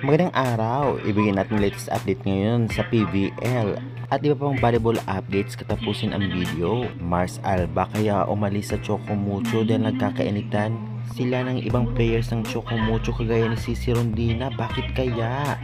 Magandang araw! Ibigay natin latest update ngayon sa PVL at iba pang volleyball updates katapusin ang video. Mars Alba kaya umalis sa Chocomucho dahil nagkakainitan sila ng ibang players ng Chocomucho kagaya ni Cici Rondina. Bakit kaya?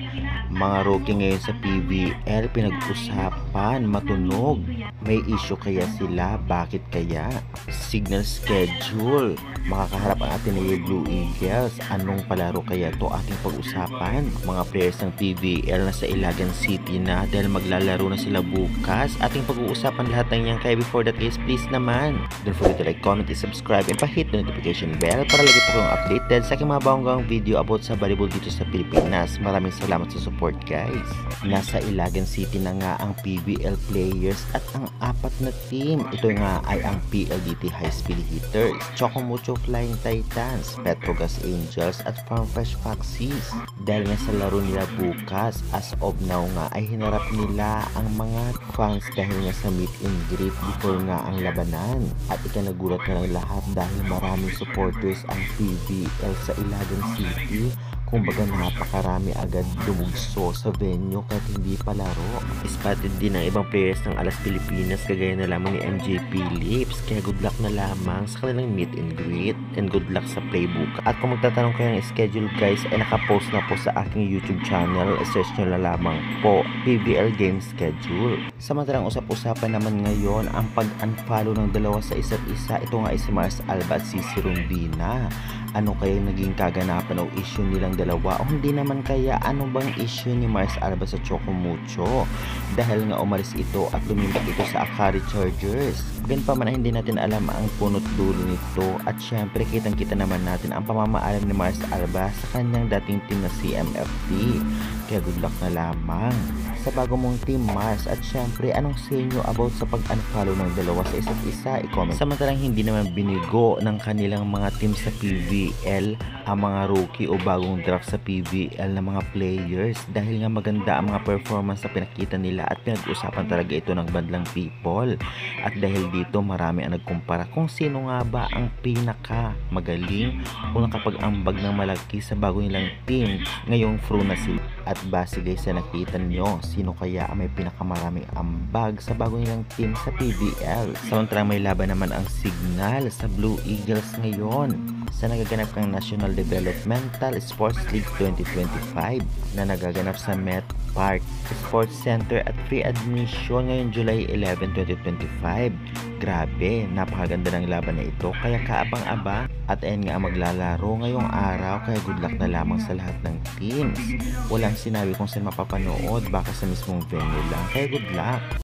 Mga rookie ngayon sa PVL pinag-usapan matunog. May issue kaya sila? Bakit kaya? Signal schedule. Makakaharap ang Ateneo Blue Eagles. Anong palaro kaya to ating pag-usapan? Mga players ng PVL na sa Ilagan City na dahil maglalaro na sila bukas. Ating pag-uusapan lahat ng yan. Kaya before that is please naman, don't forget to like, comment, and subscribe and pa-hit the notification bell para lagi po kayong updated sa aking mga banggang video about sa volleyball dito sa Pilipinas. Maraming salamat sa support guys. Nasa Ilagan City na nga ang PVL players at ang apat na team. Ito nga ay ang PLDT High Speed Hitters, Chocomucho Flying Titans, Petrogas Angels at Farmfresh Foxes. Dahil nga sa laro nila bukas, as of now nga ay hinarap nila ang mga fans dahil nga sa meet and greet before nga ang labanan. At ikanagulat na ng lahat dahil maraming supporters ang PVL sa Ilagan City. Kumbaga napakarami agad dumugso sa venue kahit hindi palaro. Spotted din ng ibang players ng Alas Pilipinas kagaya na lamang ni MJ Phillips. Kaya good luck na lamang sa kanilang meet and greet and good luck sa playbook. At kung magtatanong kayo ng schedule guys ay nakapost na po sa aking YouTube channel. Search nyo na lamang po PVL game schedule. Samantalang usap-usapan naman ngayon ang pag-unfollow ng dalawa sa isa't isa. Ito nga ay si Mars Alba at Cici Rondina. Ano kaya naging kaganapan o issue nilang dalawa o hindi naman kaya ano bang issue ni Mars Alba sa Chocomucho dahil nga umalis ito at lumipat ito sa Akari Chargers. Ganun pa man ay hindi natin alam ang punot dulo nito at syempre kitang kita naman natin ang pamamaalam ni Mars Alba sa kanyang dating team na CMFT. Kaya good luck na lamang sa bago mong team Mars at syempre anong sa inyo about sa pag-unfollow ng dalawa sa isa't isa, i-comment. Samantalang hindi naman binigo ng kanilang mga team sa PVL ang mga rookie o bagong draft sa PVL na mga players dahil nga maganda ang mga performance na pinakita nila at pinag-usapan talaga ito ng bandlang people. At dahil dito marami ang nagkumpara kung sino nga ba ang pinaka magaling o nakapag-ambag ng malaki sa bago nilang team ngayong Frunasi. At base guys sa nakita nyo, sino kaya ang may pinakamaraming ambag sa bago nilang team sa PVL. Samantalang may laban naman ang Signal sa Blue Eagles ngayon sa nagaganap kang National Developmental Sports League 2025 na nagaganap sa Met Park Sports Center at free admission ngayong July 11, 2025. Grabe, napakaganda ng laban na ito kaya kaabang-aba at ayun nga ang maglalaro ngayong araw kaya good luck na lamang sa lahat ng teams. Walang sinabi kung saan mapapanood, baka sa mismong venue lang kaya good luck.